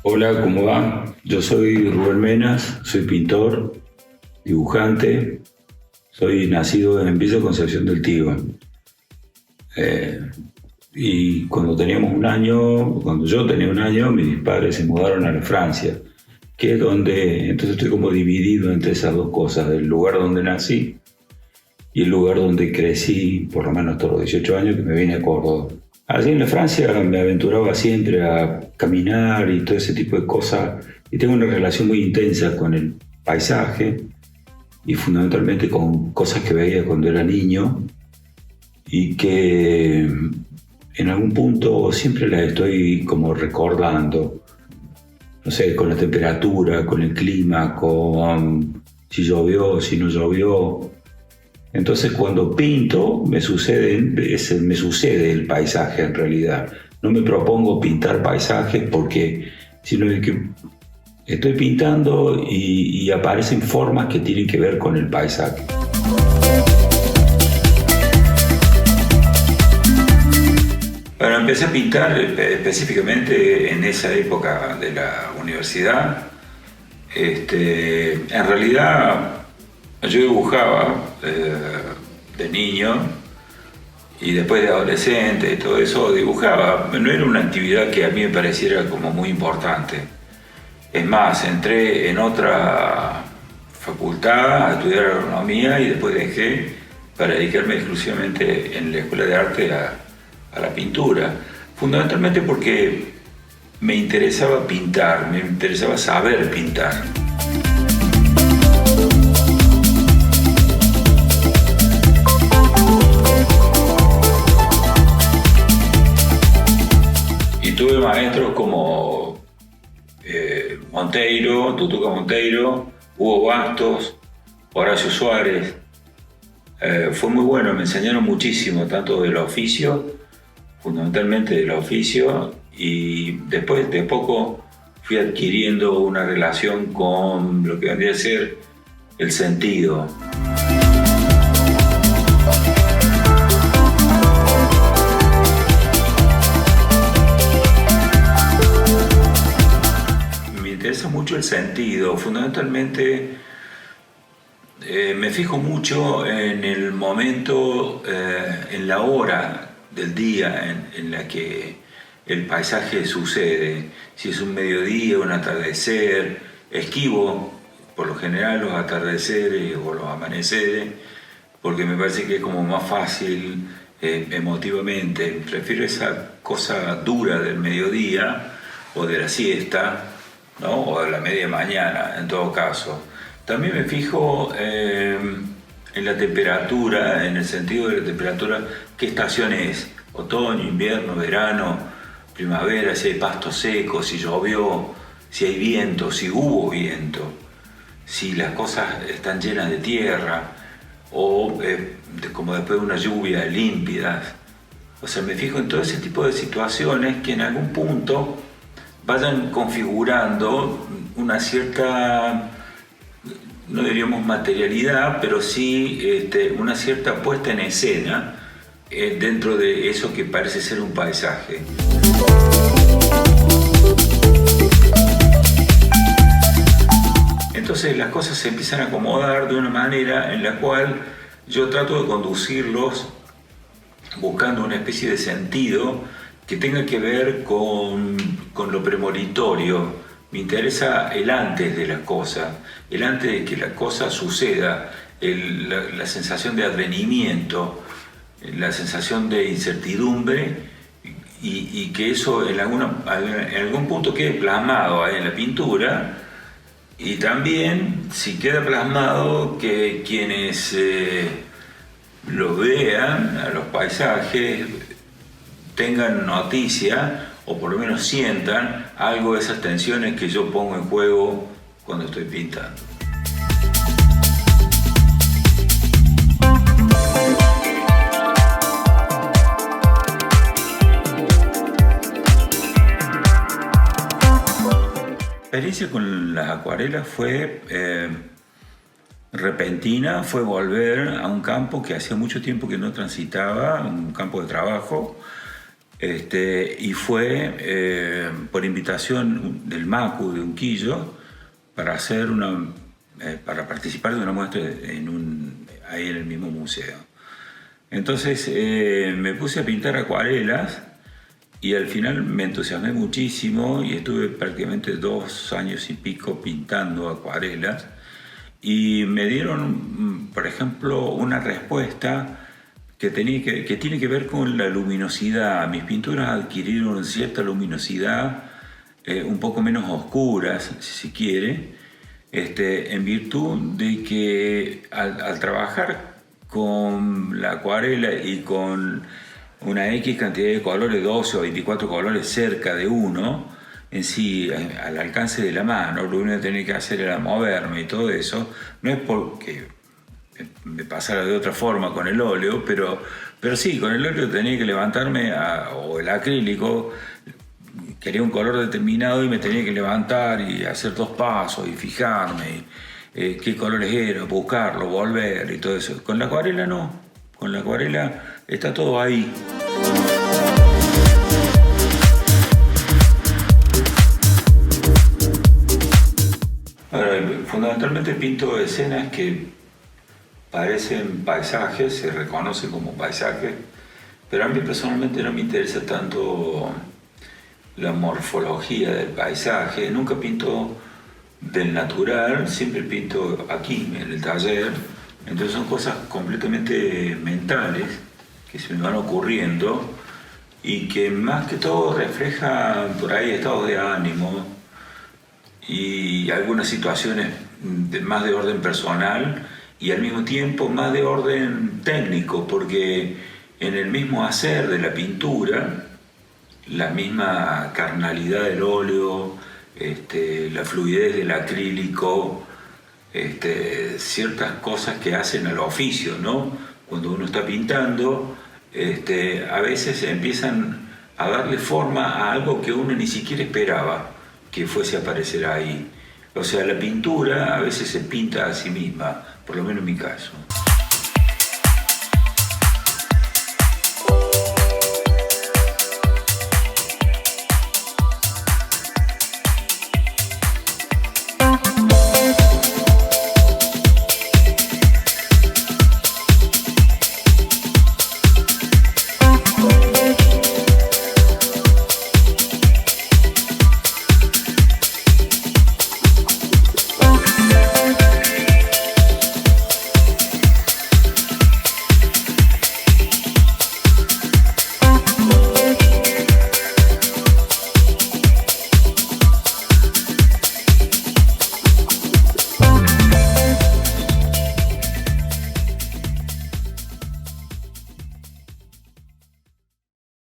Hola, ¿cómo va? Yo soy Rubén Menas, soy pintor, dibujante, soy nacido en Villa Concepción del Tíbano. Eh, y cuando yo tenía un año, mis padres se mudaron a la Francia, que es donde, entonces estoy como dividido entre esas dos cosas, el lugar donde nací y el lugar donde crecí, por lo menos hasta los 18 años que me vine a Córdoba. Allí en la Francia me aventuraba siempre a caminar y todo ese tipo de cosas y tengo una relación muy intensa con el paisaje y fundamentalmente con cosas que veía cuando era niño y que en algún punto siempre las estoy como recordando, no sé, con la temperatura, con el clima, con si llovió, si no llovió. Entonces cuando pinto me sucede el paisaje en realidad. No me propongo pintar paisajes sino que estoy pintando y aparecen formas que tienen que ver con el paisaje. Bueno, empecé a pintar específicamente en esa época de la universidad. En realidad yo dibujaba de niño y después de adolescente y todo eso dibujaba. No era una actividad que a mí me pareciera como muy importante. Es más, entré en otra facultad a estudiar agronomía y después dejé para dedicarme exclusivamente en la escuela de arte a la pintura. Fundamentalmente porque me interesaba pintar, me interesaba saber pintar. Tuve maestros como Monteiro, Tutuca Monteiro, Hugo Bastos, Horacio Suárez. Fue muy bueno, me enseñaron muchísimo, tanto del oficio, fundamentalmente del oficio, y después de poco fui adquiriendo una relación con lo que vendría a ser el sentido. Me interesa mucho el sentido, fundamentalmente me fijo mucho en el momento, en la hora del día en la que el paisaje sucede, si es un mediodía, un atardecer. Esquivo por lo general los atardeceres o los amaneceres porque me parece que es como más fácil emotivamente. Prefiero esa cosa dura del mediodía o de la siesta, ¿no? O de la media mañana, en todo caso. También me fijo en la temperatura, en el sentido de la temperatura, qué estación es, otoño, invierno, verano, primavera, si hay pasto seco, si llovió, si hay viento, si hubo viento, si las cosas están llenas de tierra o como después de una lluvia, límpidas. O sea, me fijo en todo ese tipo de situaciones que en algún punto vayan configurando una cierta, no diríamos materialidad, pero sí una cierta puesta en escena dentro de eso que parece ser un paisaje. Entonces las cosas se empiezan a acomodar de una manera en la cual yo trato de conducirlos buscando una especie de sentido que tenga que ver con lo premonitorio. Me interesa el antes de las cosas, el antes de que la cosa suceda, la sensación de advenimiento, la sensación de incertidumbre y que eso en algún punto quede plasmado ahí en la pintura y también, si queda plasmado, que quienes lo vean, a los paisajes, tengan noticia o por lo menos sientan algo de esas tensiones que yo pongo en juego cuando estoy pintando. La experiencia con las acuarelas fue repentina, fue volver a un campo que hacía mucho tiempo que no transitaba, un campo de trabajo, Y fue por invitación del MACU de Unquillo para hacer para participar de una muestra ahí en el mismo museo. Entonces me puse a pintar acuarelas y al final me entusiasmé muchísimo y estuve prácticamente 2 años y pico pintando acuarelas y me dieron, por ejemplo, una respuesta que tiene que ver con la luminosidad. Mis pinturas adquirieron cierta luminosidad, un poco menos oscuras, si se quiere, en virtud de que al trabajar con la acuarela y con una X cantidad de colores, 12 o 24 colores cerca de uno, en sí, al alcance de la mano, lo único que tenía que hacer era moverme y todo eso. No es porque me pasara de otra forma con el óleo, pero sí, con el óleo tenía que levantarme, o el acrílico, quería un color determinado y me tenía que levantar y hacer 2 pasos y fijarme qué colores eran, buscarlo, volver y todo eso. Con la acuarela no, con la acuarela está todo ahí. Ahora, fundamentalmente pinto escenas que parecen paisajes, se reconocen como paisajes, pero a mí personalmente no me interesa tanto la morfología del paisaje. Nunca pinto del natural, siempre pinto aquí, en el taller. Entonces son cosas completamente mentales que se me van ocurriendo y que más que todo reflejan por ahí estados de ánimo y algunas situaciones más de orden personal y al mismo tiempo más de orden técnico, porque en el mismo hacer de la pintura, la misma carnalidad del óleo, la fluidez del acrílico, ciertas cosas que hacen al oficio, ¿no? Cuando uno está pintando, a veces empiezan a darle forma a algo que uno ni siquiera esperaba que fuese a aparecer ahí. O sea, la pintura a veces se pinta a sí misma, por lo menos en mi caso.